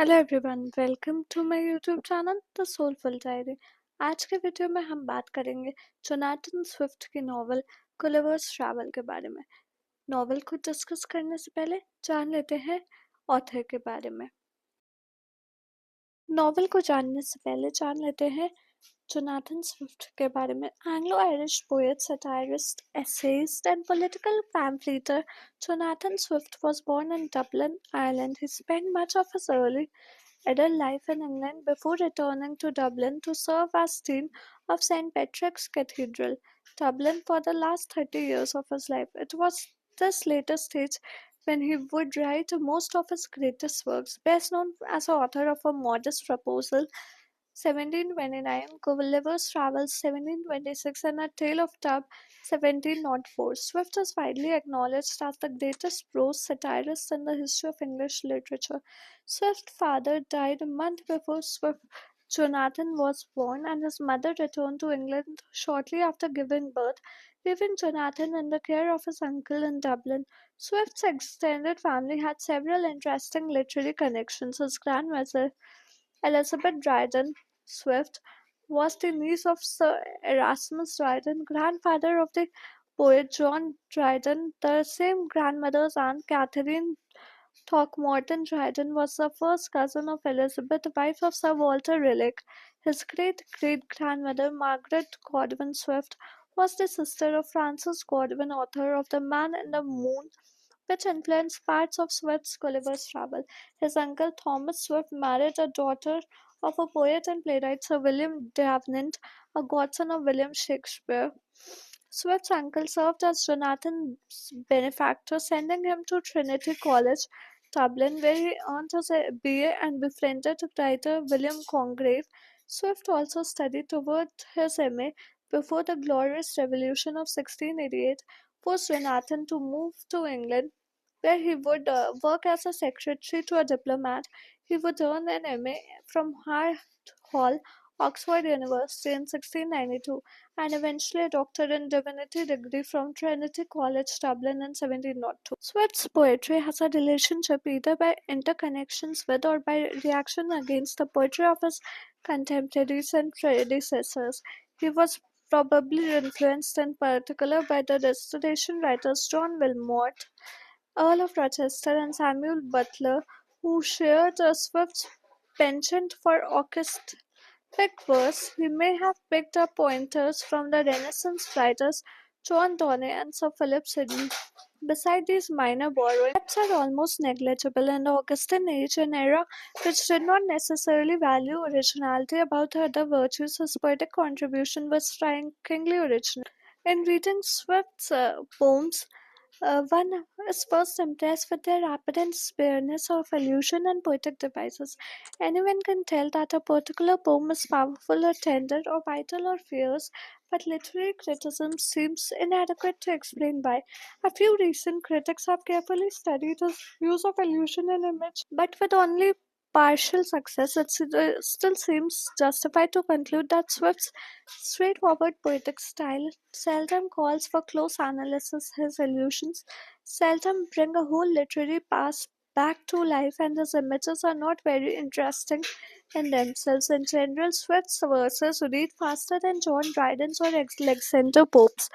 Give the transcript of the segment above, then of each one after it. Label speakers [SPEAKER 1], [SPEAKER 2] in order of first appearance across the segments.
[SPEAKER 1] Hello everyone, welcome to my YouTube channel the soulful diary. आज के video में हम बात करेंगे जोनाथन स्विफ्ट की नॉवल गुलिवर्स ट्रैवल के बारे में। नॉवल को डिस्कस करने से पहले जान लेते हैं ऑथर के बारे में। नॉवल को जानने से पहले जान लेते हैं जोनाथन स्विफ्ट के बारे में। Anglo Irish poet, satirist, essayist, and political pamphleteer, Jonathan Swift was born in Dublin, Ireland. He spent much of his early adult life in England before returning to Dublin to serve as Dean of St. Patrick's Cathedral, Dublin, for the last 30 years of his life. It was this later stage when he would write most of his greatest works, best known as author of A Modest Proposal 1729, Gulliver's Travels 1726, and A Tale of Tub 1704. Swift is widely acknowledged as the greatest prose satirist in the history of English literature. Swift's father died a month before Jonathan was born, and his mother returned to England shortly after giving birth, leaving Jonathan in the care of his uncle in Dublin. Swift's extended family had several interesting literary connections. His grandmother, Elizabeth Dryden Swift, was the niece of Sir Erasmus Dryden, grandfather of the poet John Dryden. The same grandmother's aunt, Catherine Throckmorton Dryden, was the first cousin of Elizabeth, wife of Sir Walter Raleigh. His great-great-grandmother, Margaret Godwin Swift, was the sister of Francis Godwin, author of The Man in the Moon, which influenced parts of Swift's Gulliver's Travel. His uncle Thomas Swift married a daughter of a poet and playwright Sir William Davenant, a godson of William Shakespeare. Swift's uncle served as Jonathan's benefactor, sending him to Trinity College, Dublin, where he earned his BA and befriended writer William Congreve. Swift also studied toward his MA before the Glorious Revolution of 1688 forced Jonathan to move to England, where he would work as a secretary to a diplomat. He would earn an MA from Hall, Oxford University in 1692, and eventually a doctor in divinity degree from Trinity College, Dublin in 1702. Swift's poetry has a relationship either by interconnections with or by reaction against the poetry of his contemporaries and predecessors. He was probably influenced in particular by the Restoration writers John Wilmot, Earl of Rochester, and Samuel Butler, who shared Swift's penchant for orchestral verse. He may have picked up pointers from the Renaissance writers John Donne and Sir Philip Sidney. Beside these minor borrowings, debts are almost negligible in the Augustan age, an era which did not necessarily value originality above the other virtues. His poetic contribution was strikingly original. In reading Swift's poems, one is first impressed with their apparent spareness of allusion and poetic devices. Anyone can tell that a particular poem is powerful or tender or vital or fierce, but literary criticism seems inadequate to explain why. A few recent critics have carefully studied his use of allusion and image, but with only partial success. It still seems justified to conclude that Swift's straightforward poetic style seldom calls for close analysis. His allusions seldom bring a whole literary past back to life, and his images are not very interesting in themselves. In general, Swift's verses read faster than John Dryden's or Alexander Pope's.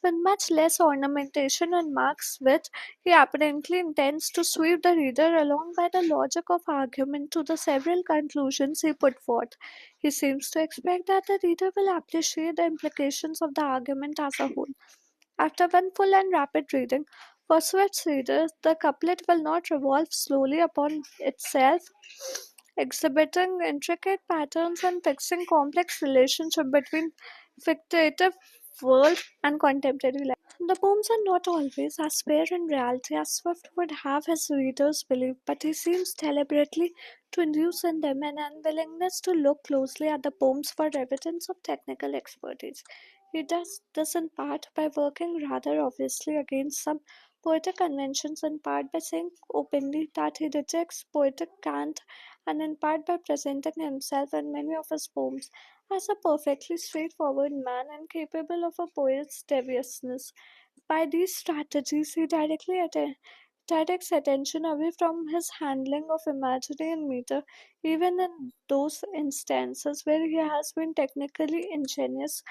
[SPEAKER 1] With much less ornamentation and marks wit, he apparently intends to sweep the reader along by the logic of argument to the several conclusions he put forth. He seems to expect that the reader will appreciate the implications of the argument as a whole. After one full and rapid reading, for Swift's readers, the couplet will not revolve slowly upon itself, exhibiting intricate patterns and fixing complex relationship between fictive world and contemporary life. The poems are not always as spare in reality as Swift would have his readers believe, but he seems deliberately to induce in them an unwillingness to look closely at the poems for evidence of technical expertise. He does this in part by working rather obviously against some poetic conventions, in part by saying openly that he rejects poetic cant, and in part by presenting himself in many of his poems as a perfectly straightforward man incapable of a poet's deviousness. By these strategies, he directly directs attention away from his handling of imagery and meter, even in those instances where he has been technically ingenious.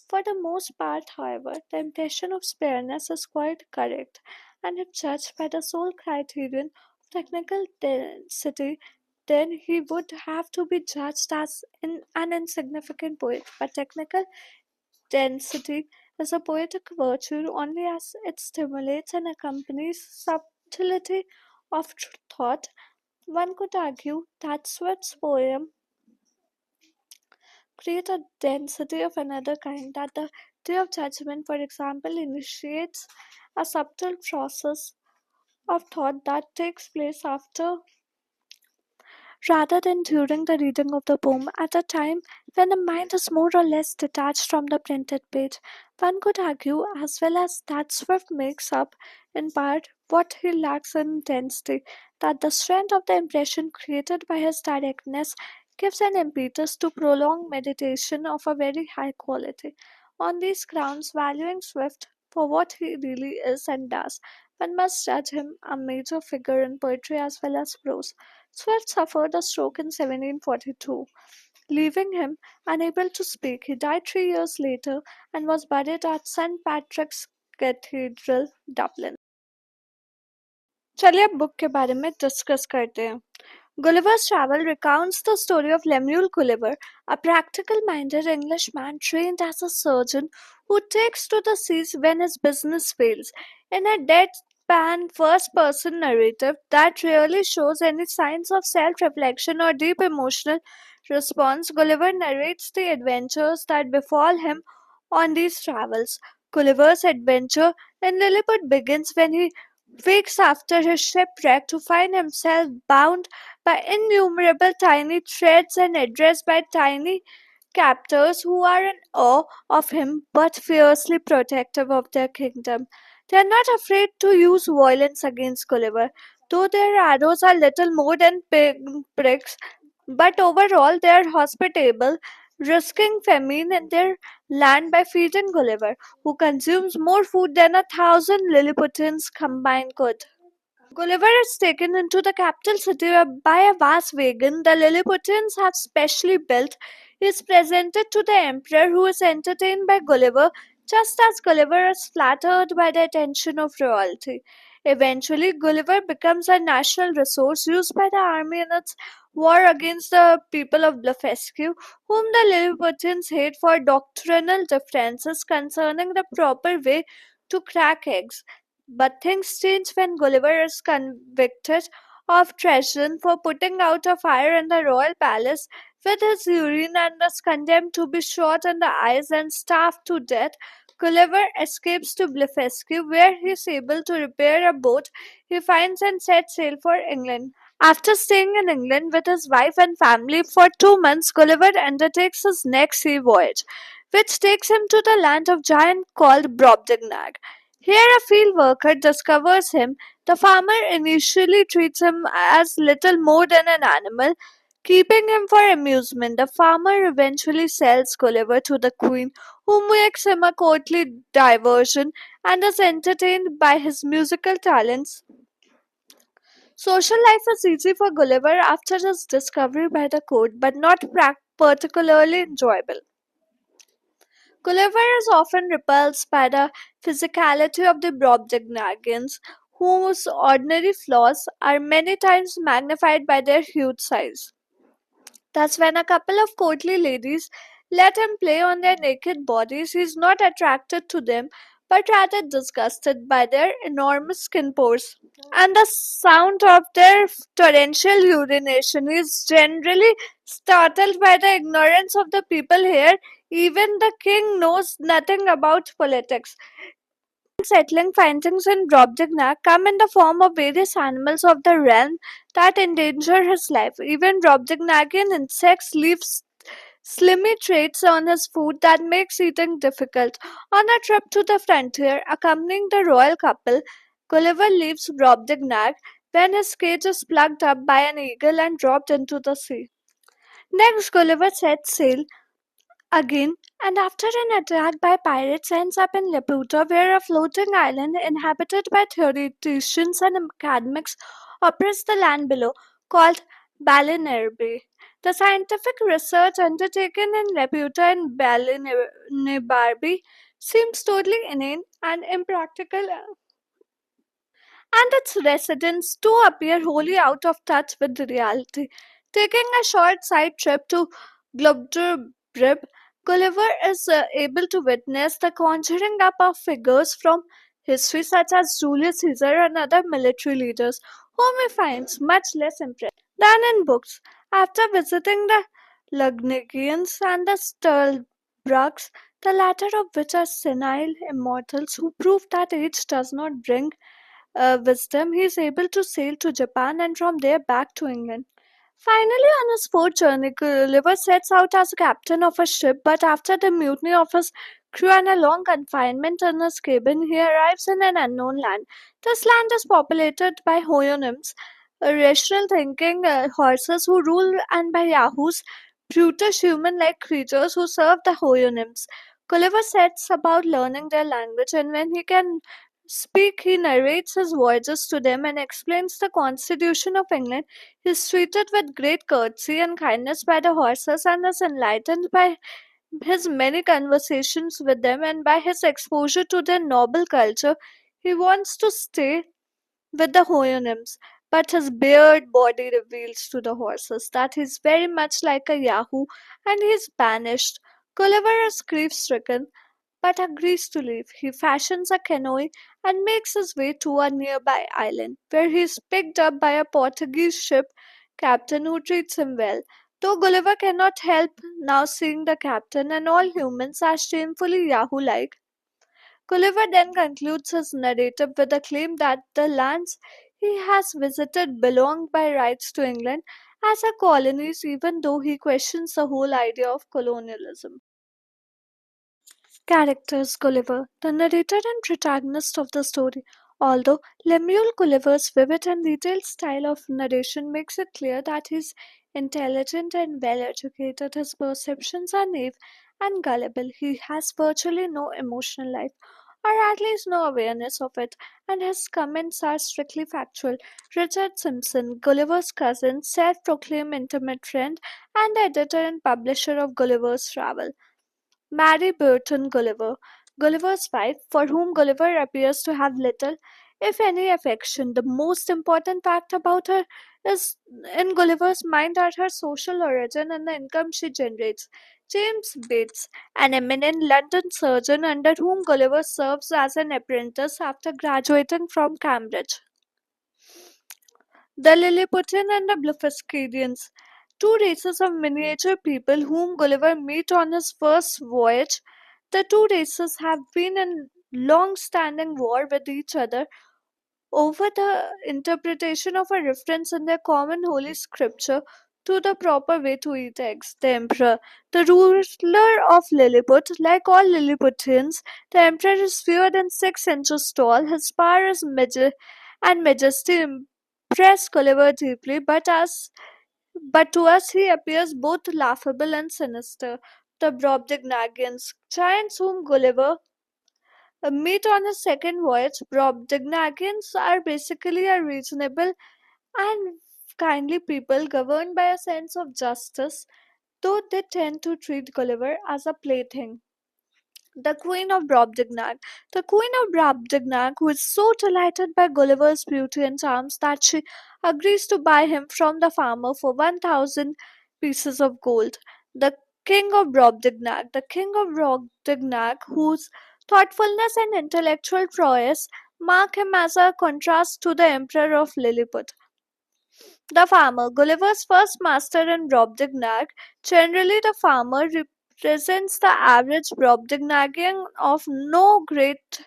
[SPEAKER 1] For the most part, however, the impression of spareness is quite correct, and if judged by the sole criterion of technical density, then he would have to be judged as an insignificant poet. But technical density is a poetic virtue only as it stimulates and accompanies subtlety of thought. One could argue that Swift's poem create a density of another kind, that the day of judgment, for example, initiates a subtle process of thought that takes place after rather than during the reading of the poem, at a time when the mind is more or less detached from the printed page. One could argue as well as that Swift makes up, in part, what he lacks in intensity, that the strength of the impression created by his directness gives an impetus to prolonged meditation of a very high quality. On these grounds, valuing Swift for what he really is and does, one must judge him a major figure in poetry as well as prose. Swift suffered a stroke in 1742, leaving him unable to speak. He died 3 years later and was buried at St. Patrick's Cathedral, Dublin. चलिए अब book के बारे में discuss करते हैं. Gulliver's Travel recounts the story of Lemuel Gulliver, a practical minded Englishman trained as a surgeon who takes to the seas when his business fails. In a deadpan first person narrative that rarely shows any signs of self reflection or deep emotional response, Gulliver narrates the adventures that befall him on these travels. Gulliver's adventure in Lilliput begins when he wakes after his shipwreck to find himself bound by innumerable tiny threads and addressed by tiny captors who are in awe of him but fiercely protective of their kingdom. They are not afraid to use violence against Gulliver, though their arrows are little more than pricks, but overall they are hospitable, risking famine in their land by feeding Gulliver, who consumes more food than 1,000 Lilliputians combined could. Gulliver is taken into the capital city by a vast wagon the Lilliputians have specially built. He is presented to the emperor, who is entertained by Gulliver, just as Gulliver is flattered by the attention of royalty. Eventually, Gulliver becomes a national resource used by the army in its war against the people of Blefuscu, whom the Lilliputians hate for doctrinal differences concerning the proper way to crack eggs. But things change when Gulliver is convicted of treason for putting out a fire in the royal palace with his urine and is condemned to be shot in the eyes and starved to death. Gulliver escapes to Blefuscu, where he is able to repair a boat he finds and sets sail for England. After staying in England with his wife and family for 2 months, Gulliver undertakes his next sea voyage, which takes him to the land of giant called Brobdingnag. Here, a field worker discovers him. The farmer initially treats him as little more than an animal, keeping him for amusement. The farmer eventually sells Gulliver to the queen, who makes him a courtly diversion and is entertained by his musical talents. Social life is easy for Gulliver after his discovery by the court, but not particularly enjoyable. Gulliver is often repulsed by the physicality of the Brobdingnagians, whose ordinary flaws are many times magnified by their huge size. Thus, when a couple of courtly ladies let him play on their naked bodies, he is not attracted to them, but rather disgusted by their enormous skin pores and the sound of their torrential urination. He is generally startled by the ignorance of the people here. Even the king knows nothing about politics. Unsettling findings in Brobdingnac come in the form of various animals of the realm that endanger his life. Even Brobdingnagian insects leave slimy traits on his food that makes eating difficult. On a trip to the frontier, accompanying the royal couple, Gulliver leaves Brobdingnag when his cage is plucked up by an eagle and dropped into the sea. Next, Gulliver sets sail again, and after an attack by pirates ends up in Laputa, where a floating island inhabited by theoreticians and academics operates the land below, called Balinerbe. The scientific research undertaken in Laputa and Balinebarbe seems totally inane and impractical, and its residents too appear wholly out of touch with reality. Taking a short side trip to Globderbrib, Gulliver is able to witness the conjuring up of figures from history such as Julius Caesar and other military leaders, whom he finds much less impressive than in books. After visiting the Lugnigians and the Sturlbrucks, the latter of which are senile immortals who prove that age does not bring wisdom, he is able to sail to Japan and from there back to England. Finally, on his fourth journey, Gulliver sets out as captain of a ship, but after the mutiny of his crew and a long confinement in his cabin, he arrives in an unknown land. This land is populated by Houyhnhnms, rational thinking horses who rule, and by Yahoos, brutish human like creatures who serve the Houyhnhnms. Gulliver sets about learning their language, and when he can speak, he narrates his voyages to them and explains the constitution of England. He is treated with great courtesy and kindness by the horses and is enlightened by his many conversations with them and by his exposure to their noble culture. He wants to stay with the Houyhnhnms, but his bared body reveals to the horses that he is very much like a Yahoo and he is banished. Gulliver is grief stricken but agrees to leave. He fashions a canoe and makes his way to a nearby island, where he is picked up by a Portuguese ship captain who treats him well. Though Gulliver cannot help now seeing the captain and all humans as shamefully Yahoo like, Gulliver then concludes his narrative with a claim that the lands he has visited belong by rights to England as a colonies, even though he questions the whole idea of colonialism. Characters: Gulliver, the narrator and protagonist of the story. Although Lemuel Gulliver's vivid and detailed style of narration makes it clear that he is intelligent and well educated, his perceptions are naive and gullible. He has virtually no emotional life, or at least no awareness of it, and his comments are strictly factual. Richard Simpson, Gulliver's cousin, self proclaimed intimate friend, and the editor and publisher of Gulliver's Travel. Mary Burton Gulliver, Gulliver's wife, for whom Gulliver appears to have little, if any, affection. The most important fact about her is in Gulliver's mind are her social origin and the income she generates. James Bates, an eminent London surgeon under whom Gulliver serves as an apprentice after graduating from Cambridge. The Lilliputian and the Blefuscadians, two races of miniature people whom Gulliver meets on his first voyage. The two races have been in long standing war with each other over the interpretation of a reference in their common holy scripture to the proper way to eat eggs. The Emperor, the ruler of Lilliput, like all Lilliputians, the Emperor is fewer than 6 inches tall. His power is and majesty impress Gulliver deeply, but to us he appears both laughable and sinister. The Brobdingnagians, giants whom Gulliver meet on his second voyage. Brobdingnagians are basically a reasonable and kindly people governed by a sense of justice, though they tend to treat Gulliver as a plaything. The Queen of Brobdingnag. The Queen of Brobdingnag, who is so delighted by Gulliver's beauty and charms that she agrees to buy him from the farmer for 1,000 pieces of gold. The King of Brobdingnag. The King of Brobdingnag, whose thoughtfulness and intellectual prowess mark him as a contrast to the Emperor of Lilliput. The farmer, Gulliver's first master in Brobdingnag. Generally, the farmer represents the average Brobdingnagian of no great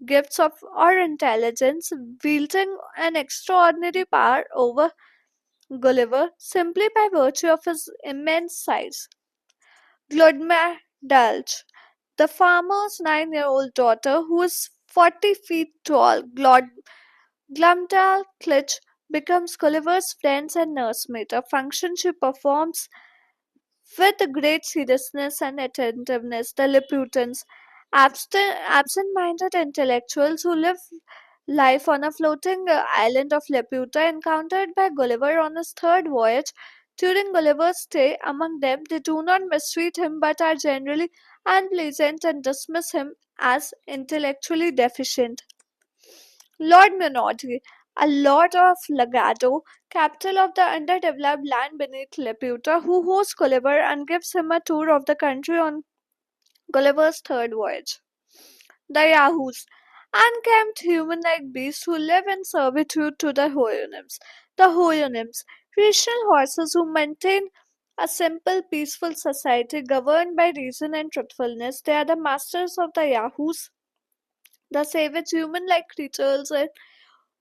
[SPEAKER 1] gifts of or intelligence, wielding an extraordinary power over Gulliver simply by virtue of his immense size. Glodmar Dalch, the farmer's 9-year-old daughter, who is 40 feet tall. Glumdal Klitch becomes Gulliver's friend and nursemaid, a function she performs With great seriousness and attentiveness, the Lilliputians, absent-minded intellectuals who live life on a floating island of Laputa, encountered by Gulliver on his third voyage. During Gulliver's stay among them, they do not mistreat him but are generally unpleasant and dismiss him as intellectually deficient. Lord Menotti, a lord of Lagado, capital of the underdeveloped land beneath Laputa, who hosts Gulliver and gives him a tour of the country on Gulliver's third voyage. The Yahoos, unkempt human-like beasts who live in servitude to the Houyhnhnms. The Houyhnhnms, rational horses who maintain a simple, peaceful society governed by reason and truthfulness. They are the masters of the Yahoos, the savage human-like creatures in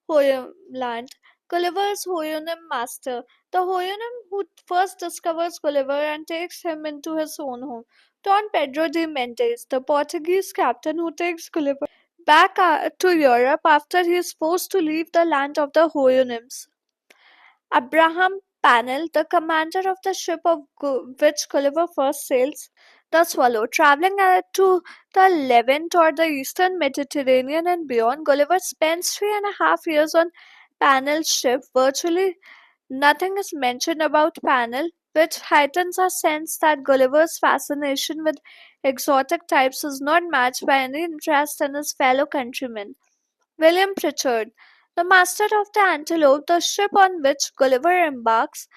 [SPEAKER 1] Hoyland. Gulliver's Houyhnhnm master, the Houyhnhnm who first discovers Gulliver and takes him into his own home. Don Pedro de Mendes, the Portuguese captain who takes Gulliver back to Europe after he is forced to leave the land of the Houyhnhnms. Abraham Panel, the commander of the ship of which Gulliver first sails, the Swallow, traveling to the Levant or the eastern Mediterranean and beyond. Gulliver spends 3.5 years on Panel's ship. Virtually nothing is mentioned about Panel, which heightens our sense that Gulliver's fascination with exotic types is not matched by any interest in his fellow countrymen. William Pritchard, the master of the Antelope, the ship on which Gulliver embarks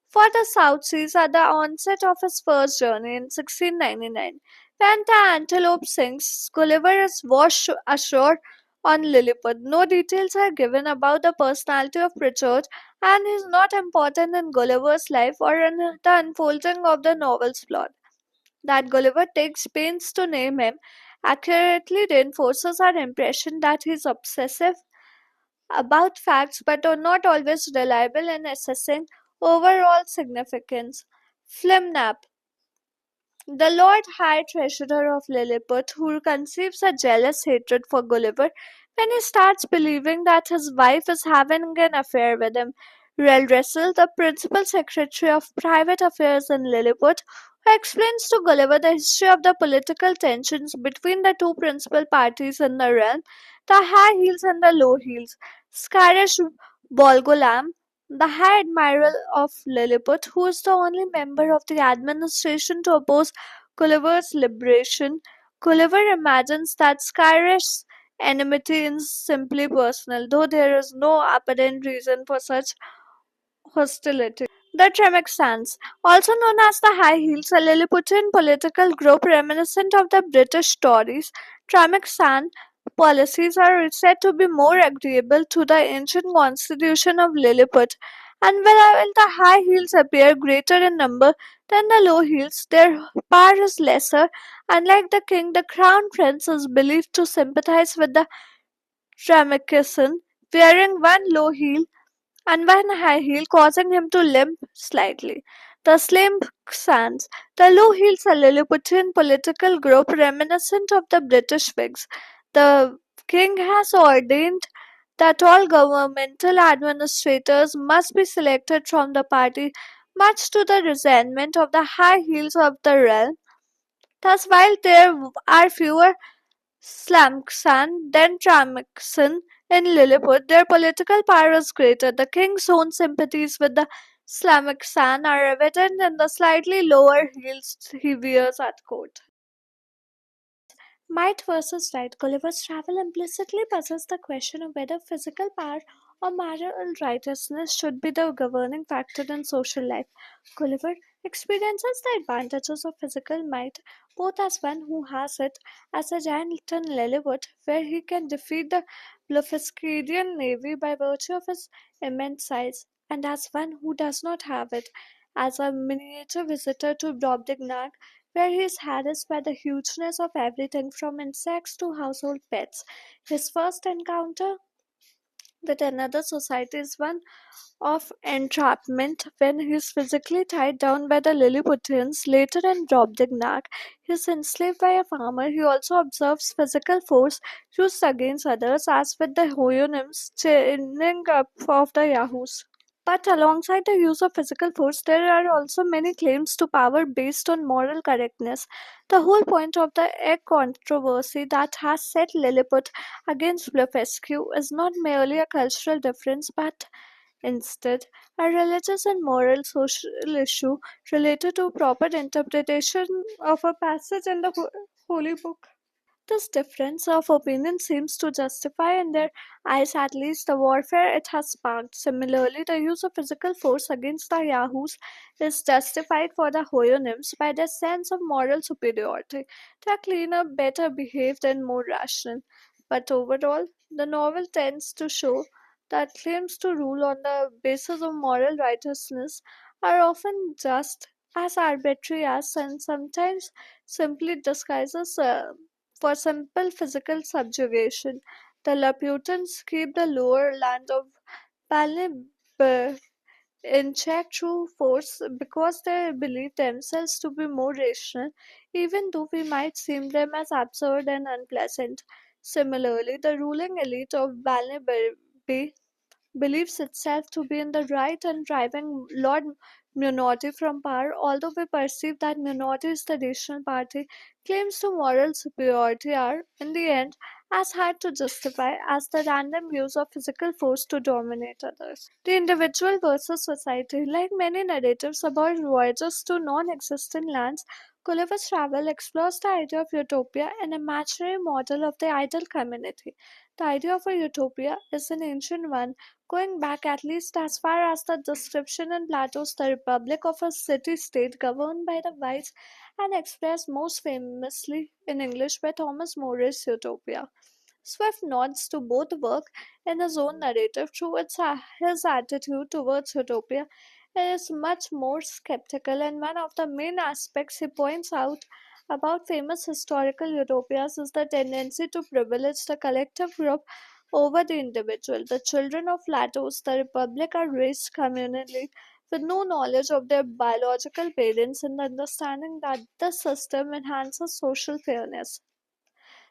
[SPEAKER 1] for the South Seas at the onset of his first journey in 1699. When the Antelope sinks, Gulliver is washed ashore on Lilliput. No details are given about the personality of Pritchard, and he is not important in Gulliver's life or in the unfolding of the novel's plot. That Gulliver takes pains to name him accurately reinforces our impression that he is obsessive about facts but are not always reliable in assessing overall significance. Flimnap, the Lord High Treasurer of Lilliput, who conceives a jealous hatred for Gulliver when he starts believing that his wife is having an affair with him. Reldresel, the Principal Secretary of Private Affairs in Lilliput, who explains to Gulliver the history of the political tensions between the two principal parties in the realm, the High Heels and the Low Heels. Scarish Bolgolam, the High Admiral of Lilliput, who is the only member of the administration to oppose Gulliver's liberation. Gulliver imagines that Skyrish's enmity is simply personal, though there is no apparent reason for such hostility. The Tremaxans, also known as the High Heels, a Lilliputian political group reminiscent of the British Tories. Tremaxan policies are said to be more agreeable to the ancient constitution of Lilliput, and while the High Heels appear greater in number than the Low Heels, their power is lesser. Unlike the king, the crown prince is believed to sympathize with the Tremaxan, wearing one low heel and one high heel, causing him to limp slightly. The Slim Sands, the Low Heels, a Lilliputian political group reminiscent of the British Whigs. The king has ordained that all governmental administrators must be selected from the party, much to the resentment of the high heels of the realm. Thus, while there are fewer Slamksan than Tramaxan in Lilliput, their political power is greater. The king's own sympathies with the Slamksan are evident in the slightly lower heels he wears at court. Might versus right. Gulliver's travel implicitly poses the question of whether physical power or moral righteousness should be the governing factor in social life. Gulliver experiences the advantages of physical might both as one who has it as a giant in Lilliput, where he can defeat the Blefuscadian navy by virtue of his immense size, and as one who does not have it as a miniature visitor to Brobdingnag, where he is harassed by the hugeness of everything from insects to household pets. His first encounter with another society is one of entrapment when he is physically tied down by the Lilliputians. Later in Brobdingnag, he is enslaved by a farmer. He also observes physical force used against others, as with the Houyhnhnms chaining up of the Yahoos. But alongside the use of physical force, there are also many claims to power based on moral correctness. The whole point of the egg controversy that has set Lilliput against Blefuscu is not merely a cultural difference, but instead a religious and moral social issue related to proper interpretation of a passage in the Holy Book. This difference of opinion seems to justify, in their eyes at least, the warfare it has sparked. Similarly, the use of physical force against the Yahoos is justified for the Houyhnhnms by their sense of moral superiority. They are cleaner, better behaved, and more rational. But overall, the novel tends to show that claims to rule on the basis of moral righteousness are often just as arbitrary as and sometimes simply disguises for simple physical subjugation. The Laputans keep the lower land of Palib in check through force because they believe themselves to be more rational, even though we might seem them as absurd and unpleasant. Similarly, the ruling elite of Balnibarbi believes itself to be in the right and driving Lord Minority from power, although we perceive that Minority is the rational party, claims to moral superiority are, in the end, as hard to justify as the random use of physical force to dominate others. The individual versus society. Like many narratives about voyages to non existent lands, Gulliver's Travel explores the idea of utopia, an imaginary model of the ideal community. The idea of a utopia is an ancient one, going back at least as far as the description in Plato's The Republic of a city state governed by the whites and expressed most famously in English by Thomas More's Utopia. Swift nods to both work in his own narrative through his attitude towards utopia is much more skeptical, and one of the main aspects he points out about famous historical utopias is the tendency to privilege the collective group over the individual. The children of Plato's The Republic are raised communally with no knowledge of their biological parents and the understanding that this system enhances social fairness.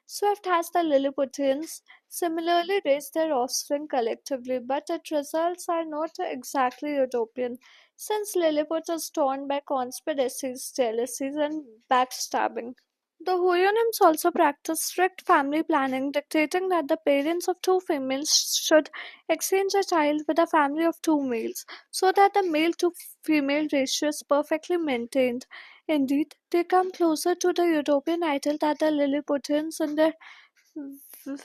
[SPEAKER 1] Swift has the Lilliputians similarly raise their offspring collectively, but its results are not exactly utopian, since Lilliput is torn by conspiracies, jealousies, and backstabbing. The Huyonims also practice strict family planning, dictating that the parents of two females should exchange a child with a family of two males, so that the male to female ratio is perfectly maintained. Indeed, they come closer to the utopian ideal that the Lilliputians in their w-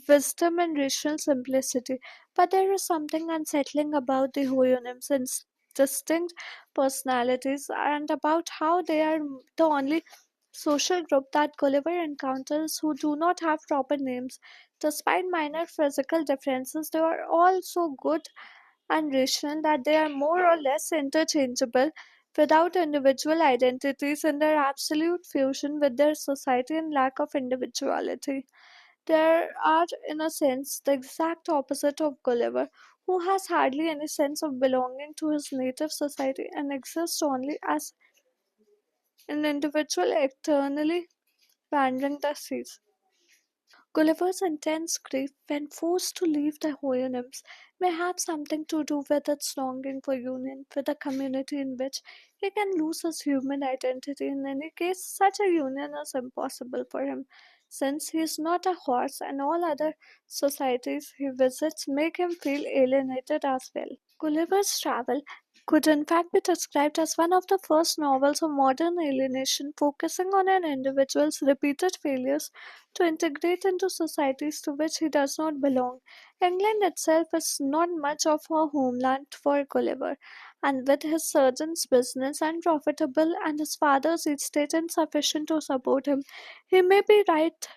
[SPEAKER 1] wisdom and racial simplicity. But there is something unsettling about the Huyonims' distinct personalities and about how they are the only social group that Gulliver encounters who do not have proper names. Despite minor physical differences, they are all so good and rational that they are more or less interchangeable without individual identities in their absolute fusion with their society and lack of individuality. They are, in a sense, the exact opposite of Gulliver, who has hardly any sense of belonging to his native society and exists only as an individual eternally wandering the seas. Gulliver's intense grief when forced to leave the Houyhnhnms may have something to do with its longing for union with a community in which he can lose his human identity. In any case, such a union is impossible for him, since he is not a horse and all other societies he visits make him feel alienated as well. Gulliver's Travel could in fact be described as one of the first novels of modern alienation, focusing on an individual's repeated failures to integrate into societies to which he does not belong. England itself is not much of a homeland for Gulliver, and with his surgeon's business unprofitable and his father's estate insufficient to support him, he may be right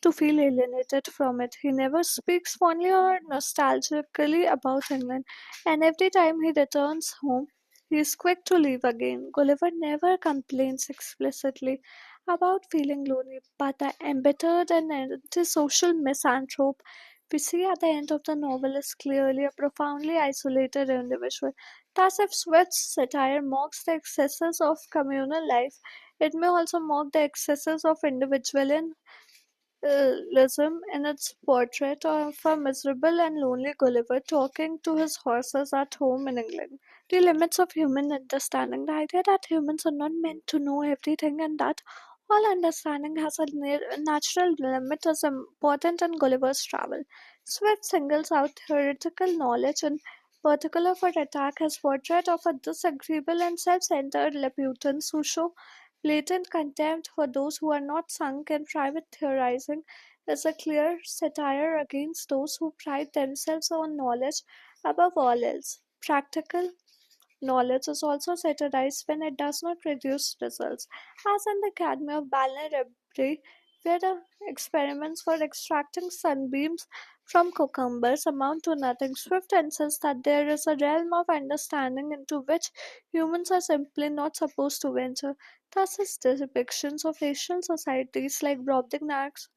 [SPEAKER 1] to feel alienated from it. He never speaks fondly or nostalgically about England, and every time he returns home, he is quick to leave again. Gulliver never complains explicitly about feeling lonely, but the embittered and antisocial misanthrope we see at the end of the novel is clearly a profoundly isolated individual. Thus, if Swift's satire mocks the excesses of communal life, it may also mock the excesses of individual in its portrait of a miserable and lonely Gulliver talking to his horses at home in England. The limits of human understanding, the idea that humans are not meant to know everything and that all understanding has a natural limit, is important in Gulliver's travel. Swift singles out theoretical knowledge in particular for attack his portrait of a disagreeable and self-centered Laputans who show blatant contempt for those who are not sunk in private theorizing is a clear satire against those who pride themselves on knowledge above all else. Practical knowledge is also satirized when it does not produce results, as in the Academy of Balnearray, where the experiments for extracting sunbeams from cucumbers amount to nothing. Swift insists that there is a realm of understanding into which humans are simply not supposed to venture. Thus, his depictions of racial societies like Brobdingnags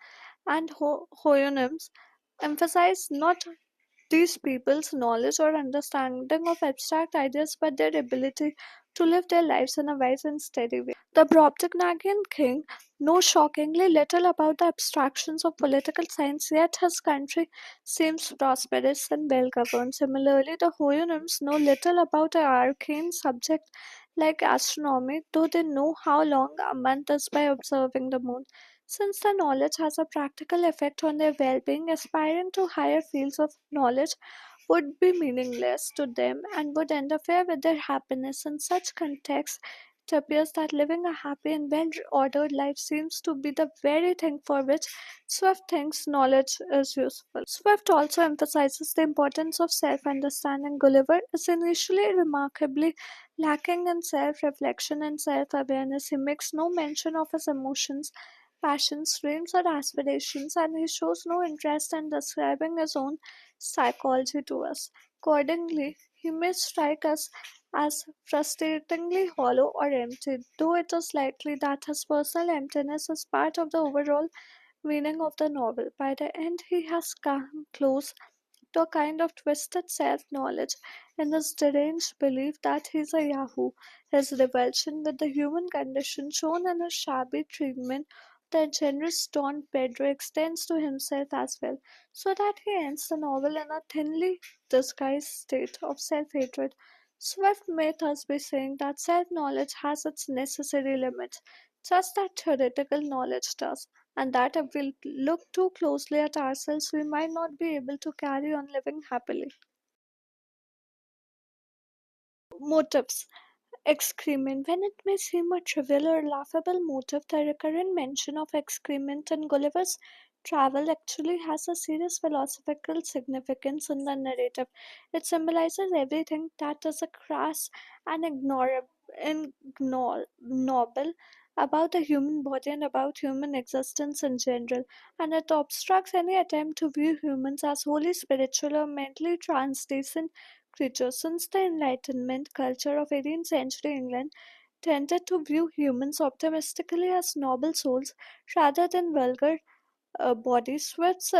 [SPEAKER 1] and Houyhnhnms emphasize not these people's knowledge or understanding of abstract ideas but their ability to live their lives in a wise and steady way. The Brobdingnagian king knows shockingly little about the abstractions of political science, yet his country seems prosperous and well governed. Similarly, the Houyhnhnms know little about an arcane subject like astronomy, though they know how long a month is by observing the moon. Since the knowledge has a practical effect on their well being, aspiring to higher fields of knowledge would be meaningless to them and would interfere with their happiness. In such contexts, it appears that living a happy and well ordered life seems to be the very thing for which Swift thinks knowledge is useful. Swift also emphasizes the importance of self understanding. Gulliver is initially remarkably lacking in self reflection and self awareness. He makes no mention of his emotions, passions, dreams, or aspirations, and he shows no interest in describing his own psychology to us. Accordingly, he may strike us as frustratingly hollow or empty, though it is likely that his personal emptiness is part of the overall meaning of the novel. By the end, he has come close to a kind of twisted self knowledge in his deranged belief that he is a Yahoo. His revulsion with the human condition, shown in his shabby treatment of the generous Don Pedro, extends to himself as well, so that he ends the novel in a thinly disguised state of self hatred. Swift may thus be saying that self knowledge has its necessary limits, just as theoretical knowledge does, and that if we look too closely at ourselves, we might not be able to carry on living happily. Motives. Excrement. When it may seem a trivial or laughable motive, the recurrent mention of excrement in Gulliver's travel actually has a serious philosophical significance in the narrative. It symbolizes everything that is a crass and ignoble about the human body and about human existence in general, and it obstructs any attempt to view humans as wholly spiritual or mentally transcendent creatures. Since the Enlightenment culture of 18th century England tended to view humans optimistically as noble souls rather than vulgar bodies, Swift's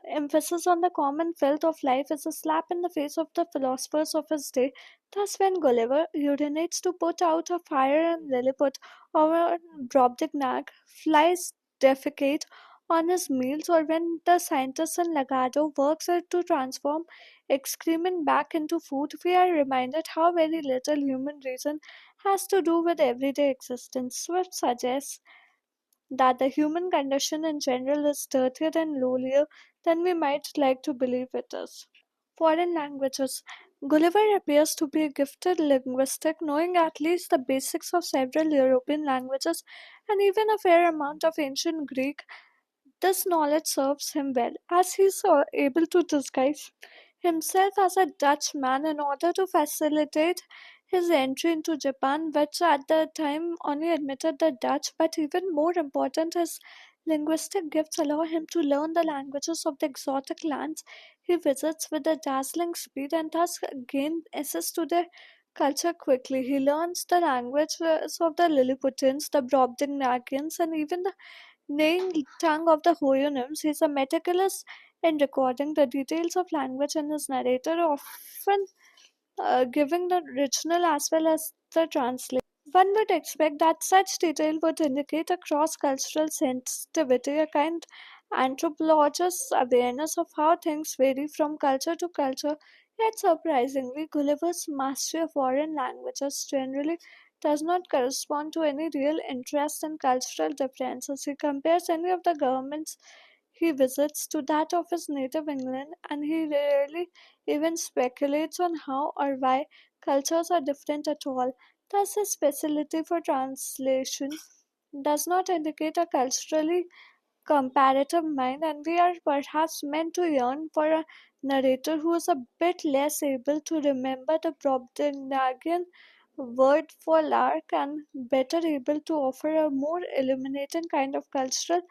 [SPEAKER 1] emphasis on the common filth of life is a slap in the face of the philosophers of his day. Thus, when Gulliver urinates to put out a fire and Lilliput, or Brobdingnag flies defecate on his meals, or when the scientist in Legado works it to transform excrement back into food, we are reminded how very little human reason has to do with everyday existence. Swift suggests that the human condition in general is dirtier and lowlier than we might like to believe it is. Foreign languages. Gulliver appears to be a gifted linguistic, knowing at least the basics of several European languages and even a fair amount of ancient Greek. This knowledge serves him well, as he is able to disguise himself as a Dutchman in order to facilitate his entry into Japan, which at the time only admitted the Dutch. But even more important, his linguistic gifts allow him to learn the languages of the exotic lands he visits with a dazzling speed and thus gain access to their culture quickly. He learns the languages of the Lilliputians, the Brobdingnagians, and even the neighing tongue of the Houyhnhnms. He is a meticulous in recording the details of language in his narrator, often giving the original as well as the translation. One would expect that such detail would indicate a cross cultural sensitivity, a kind anthropologist's awareness of how things vary from culture to culture. Yet surprisingly, Gulliver's mastery of foreign languages generally does not correspond to any real interest in cultural differences. He compares any of the governments he visits to that of his native England, and he rarely even speculates on how or why cultures are different at all. Thus, his facility for translation does not indicate a culturally comparative mind, and we are perhaps meant to yearn for a narrator who is a bit less able to remember the Brobdingnagian word for lark and better able to offer a more illuminating kind of cultural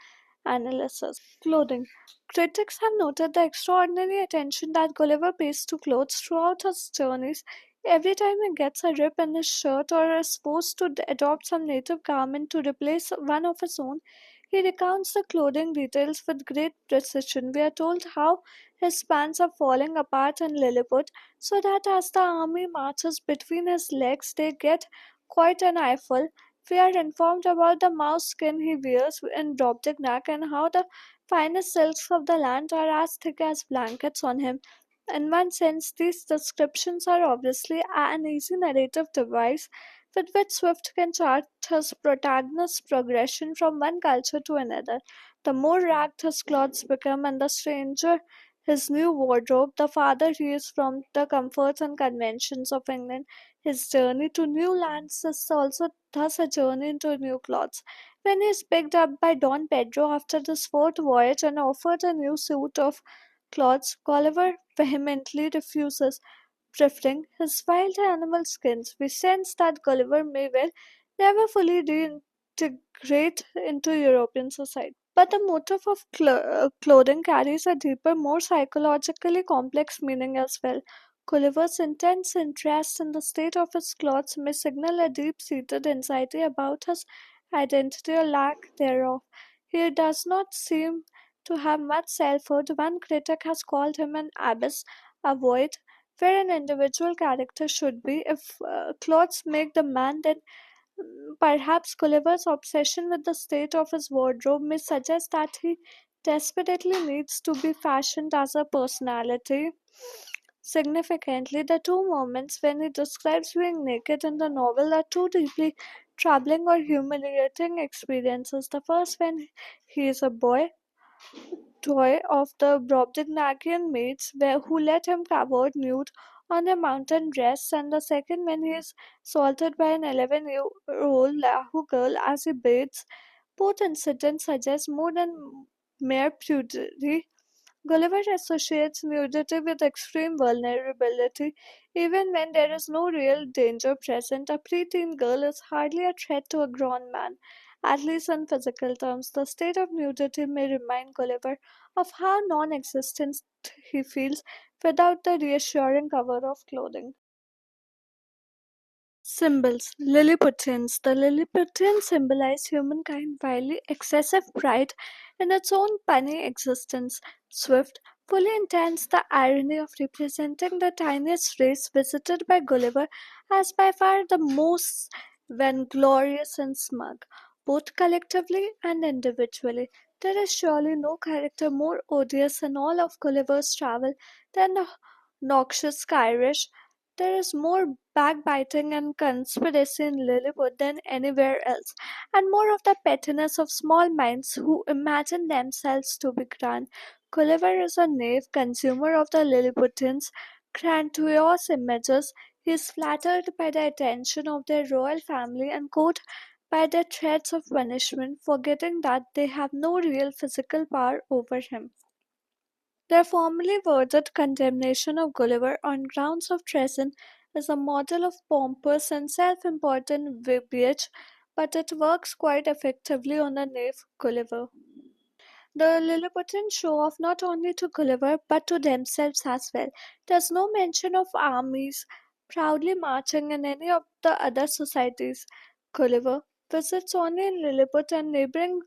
[SPEAKER 1] analysis. Clothing. Critics have noted the extraordinary attention that Gulliver pays to clothes throughout his journeys. Every time he gets a rip in his shirt or is forced to adopt some native garment to replace one of his own, he recounts the clothing details with great precision. We are told how his pants are falling apart in Lilliput, so that as the army marches between his legs, they get quite an eyeful. We are informed about the mouse skin he wears in Brobdingnac and how the finest silks of the land are as thick as blankets on him. In one sense, these descriptions are obviously an easy narrative device with which Swift can chart his protagonist's progression from one culture to another. The more ragged his clothes become and the stranger his new wardrobe, the farther he is from the comforts and conventions of England. His journey to new lands is also thus a journey into new clothes. When he is picked up by Don Pedro after this fourth voyage and offered a new suit of clothes, Gulliver vehemently refuses, preferring his wild animal skins. We sense that Gulliver may well never fully reintegrate into European society. But the motive of clothing carries a deeper, more psychologically complex meaning as well. Gulliver's intense interest in the state of his clothes may signal a deep seated anxiety about his identity or lack thereof. He does not seem to have much selfhood. One critic has called him an abyss, a void where an individual character should be. If clothes make the man, then perhaps Gulliver's obsession with the state of his wardrobe may suggest that he desperately needs to be fashioned as a personality. Significantly, the two moments when he describes being naked in the novel are two deeply troubling or humiliating experiences. The first, when he is a boy, toy of the Brobdingnagian maids who let him covered nude on a mountain dress, and the second when he is assaulted by an 11-year-old Lahu girl as he bathes. Both incidents suggest more than mere prudery. Gulliver associates nudity with extreme vulnerability. Even when there is no real danger present, a preteen girl is hardly a threat to a grown man, at least in physical terms. The state of nudity may remind Gulliver of how non existent he feels without the reassuring cover of clothing. Symbols. Lilliputians. The Lilliputians symbolize humankind while excessive pride in its own punny existence. Swift fully intends the irony of representing the tiniest race visited by Gulliver as by far the most vainglorious and smug, both collectively and individually. There is surely no character more odious in all of Gulliver's travel than the noxious Irish. There is more backbiting and conspiracy in Lilliput than anywhere else, and more of the pettiness of small minds who imagine themselves to be grand. Gulliver is a knave consumer of the Lilliputians' grandiose images. He is flattered by the attention of their royal family and caught by their threats of punishment, forgetting that they have no real physical power over him. Their formally worded condemnation of Gulliver on grounds of treason is a model of pompous and self important verbiage, but it works quite effectively on the knave Gulliver. The Lilliputians show off not only to Gulliver but to themselves as well. There's no mention of armies proudly marching in any of the other societies. Gulliver visits only in Lilliput and neighboring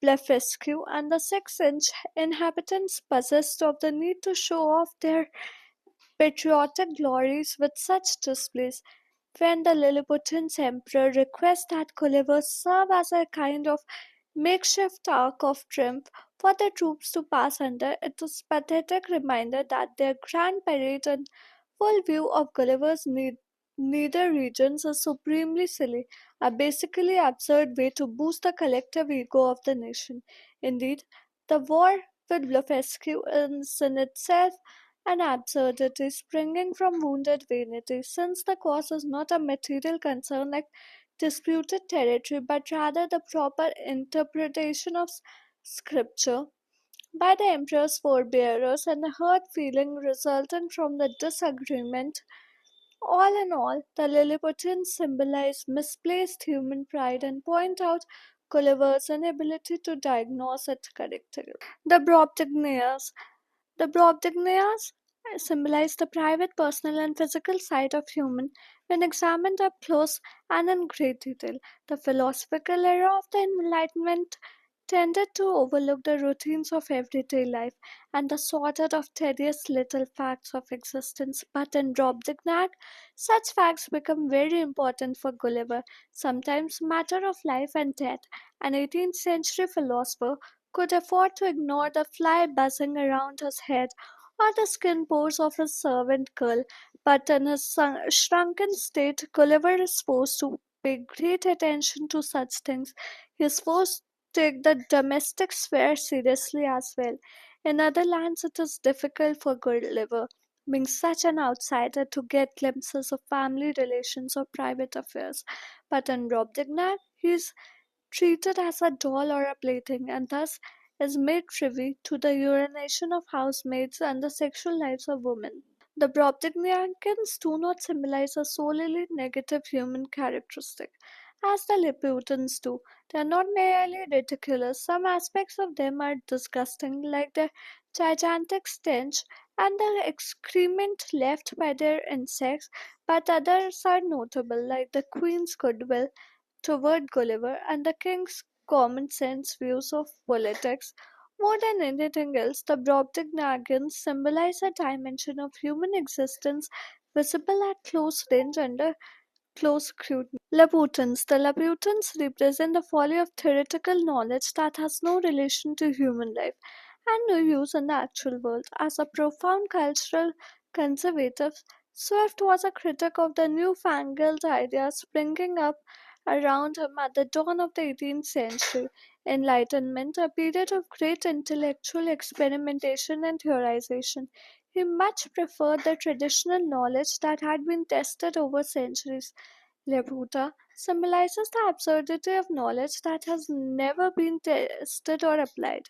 [SPEAKER 1] Blefuscu, and the 6-inch inhabitants possessed of the need to show off their patriotic glories with such displays. When the Lilliputian emperor requests that Gulliver serve as a kind of makeshift arc of triumph for the troops to pass under, it is a pathetic reminder that their grand parade and full view of Gulliver's neither regions is supremely silly, a basically absurd way to boost the collective ego of the nation. Indeed, the war with Blefuscu is in itself an absurdity springing from wounded vanity, since the cause is not a material concern like disputed territory, but rather the proper interpretation of scripture by the emperor's forebearers and the hurt feeling resultant from the disagreement. All in all, the Lilliputians symbolize misplaced human pride and point out Gulliver's inability to diagnose it correctly. The Brobdingnagians the Brobdingnagians symbolize the private, personal, and physical side of human when examined up close and in great detail. The philosophical era of the Enlightenment tended to overlook the routines of everyday life and the sordid of tedious little facts of existence. But in Brobdingnag, such facts become very important for Gulliver, sometimes matter of life and death. An 18th century philosopher could afford to ignore the fly buzzing around his head or the skin pores of his servant girl, but in his shrunken state, Gulliver is forced to pay great attention to such things. He is forced to take the domestic sphere seriously as well. In other lands, it is difficult for Gulliver, being such an outsider, to get glimpses of family relations or private affairs. But in Brobdingnag, he is treated as a doll or a plaything, and thus is made privy to the urination of housemaids and the sexual lives of women. The Brobdingnagians do not symbolize a solely negative human characteristic, as the Lilliputians do. They are not merely ridiculous. Some aspects of them are disgusting, like their gigantic stench and the excrement left by their insects, but others are notable, like the Queen's goodwill toward Gulliver and the king's common sense views of politics. More than anything else, the Brobdingnagians symbolize a dimension of human existence visible at close range under close scrutiny. Laputans. The Laputans represent the folly of theoretical knowledge that has no relation to human life and no use in the actual world. As a profound cultural conservative, Swift was a critic of the newfangled ideas springing up around him at the dawn of the 18th century. Enlightenment, a period of great intellectual experimentation and theorization. He much preferred the traditional knowledge that had been tested over centuries. Laputa symbolizes the absurdity of knowledge that has never been tested or applied.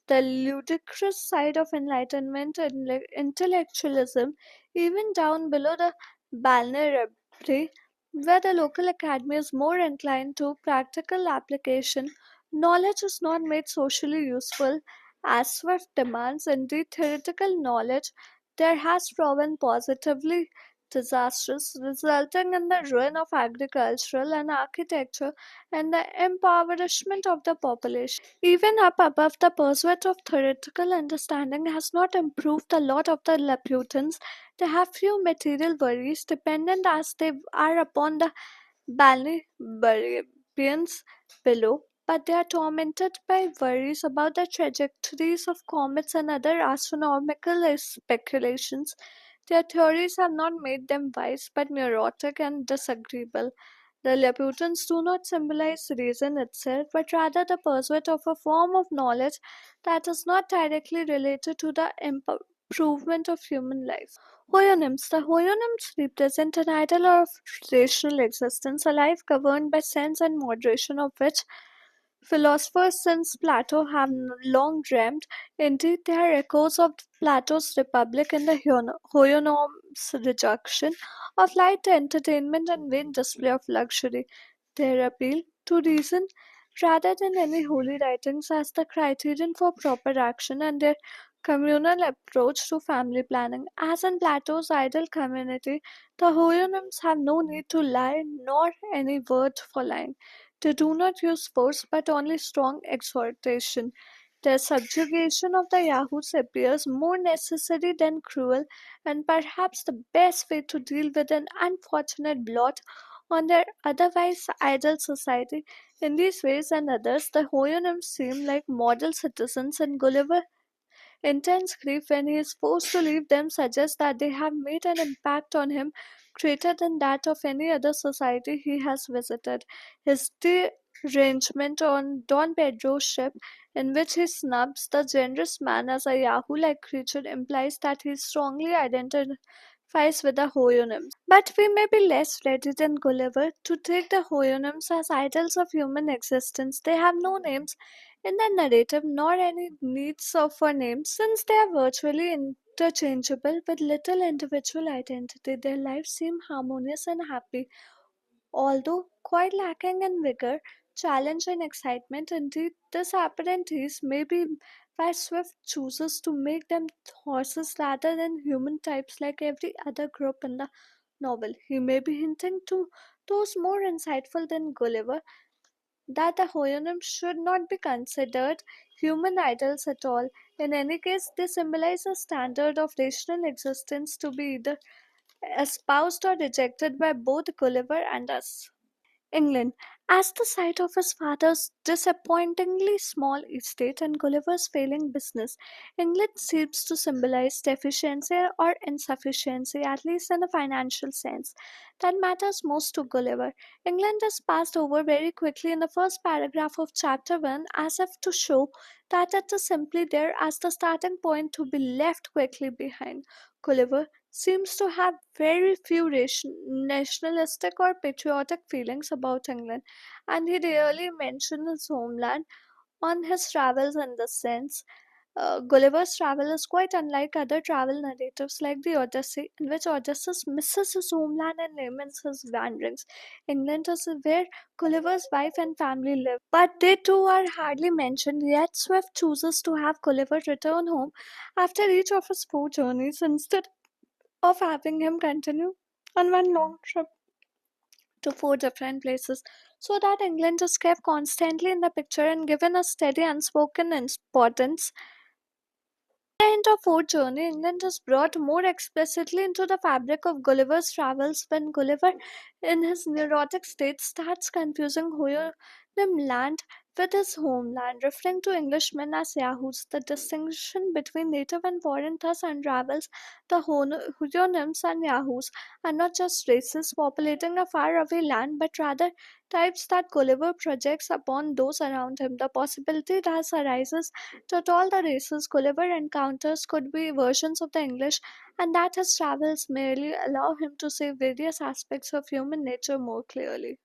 [SPEAKER 1] The ludicrous side of Enlightenment and intellectualism, even down below the balneary, where the local academy is more inclined to practical application, knowledge is not made socially useful as Swift demands. Indeed, theoretical knowledge there has proven positively disastrous, resulting in the ruin of agricultural and architecture and the impoverishment of the population. Even up above, the pursuit of theoretical understanding has not improved the lot of the Laputans. They have few material worries, dependent as they are upon the Barbarians below, but they are tormented by worries about the trajectories of comets and other astronomical speculations. Their theories have not made them wise, but neurotic and disagreeable. The Laputans do not symbolize reason itself, but rather the pursuit of a form of knowledge that is not directly related to the improvement of human life. Houyhnhnms. The Houyhnhnms represent an ideal of rational existence, a life governed by sense and moderation, of which philosophers since Plato have long dreamed. Indeed, they are echoes of Plato's Republic in the Houyhnhnms' rejection of light entertainment and vain display of luxury. Their appeal to reason rather than any holy writings as the criterion for proper action, and their communal approach to family planning. As in Plato's ideal community, the Houyhnhnms have no need to lie nor any word for lying. They do not use force but only strong exhortation. Their subjugation of the Yahoos appears more necessary than cruel, and perhaps the best way to deal with an unfortunate blot on their otherwise idle society. In these ways and others, the Houyhnhnms seem like model citizens, and Gulliver intense grief when he is forced to leave them suggests that they have made an impact on him greater than that of any other society he has visited. His derangement on Don Pedro's ship, in which he snubs the generous man as a Yahoo like creature, implies that he strongly identifies with the Houyhnhnms. But we may be less ready than Gulliver to take the Houyhnhnms as idols of human existence. They have no names in the narrative nor any needs for names, since they are virtually interchangeable with little individual identity. Their lives seem harmonious and happy, although quite lacking in vigor, challenge, and excitement. Indeed, this apparent ease may be why Swift chooses to make them horses rather than human types like every other group in the novel. He may be hinting to those more insightful than Gulliver that the Houyhnhnms should not be considered human idols at all. In any case, they symbolize a standard of rational existence to be either espoused or rejected by both Gulliver and us. England. As the site of his father's disappointingly small estate and Gulliver's failing business, England seems to symbolize deficiency or insufficiency, at least in a financial sense. That matters most to Gulliver. England is passed over very quickly in the first paragraph of chapter 1 as if to show that it is simply there as the starting point to be left quickly behind. Gulliver seems to have very few nationalistic or patriotic feelings about England, and he rarely mentions his homeland on his travels in this sense. Gulliver's travel is quite unlike other travel narratives like the Odyssey, in which Odysseus misses his homeland and laments his wanderings. England is where Gulliver's wife and family live, but they too are hardly mentioned, yet Swift chooses to have Gulliver return home after each of his four journeys instead of having him continue on one long trip to four different places, so that England is kept constantly in the picture and given a steady unspoken importance. The end of Fort Journey, England is brought more explicitly into the fabric of Gulliver's travels when Gulliver, in his neurotic state, starts confusing Houyhnhnm land with his homeland, referring to Englishmen as Yahoos. The distinction between native and foreign thus unravels. The Houyhnhnms and Yahoos are not just races populating a faraway land, but rather types that Gulliver projects upon those around him. The possibility thus arises that all the races Gulliver encounters could be versions of the English, and that his travels merely allow him to see various aspects of human nature more clearly.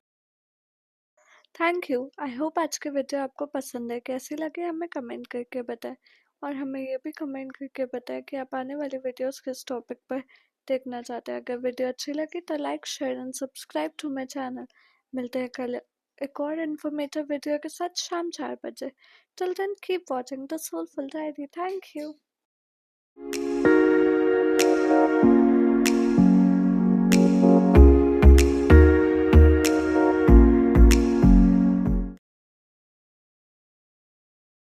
[SPEAKER 1] Thank you. I hope आज की video आपको पसंद है। कैसी लगी हमें comment करके बताएं, और हमें ये भी कमेंट करके बताएं कि आप आने वाली वीडियोस किस टॉपिक पर देखना चाहते हैं। अगर वीडियो अच्छी लगी तो like share and subscribe to my channel. मिलते हैं कल एक और इन्फॉर्मेटिव वीडियो के साथ शाम 4 बजे। Till then keep watching the soulful diary. Thank you.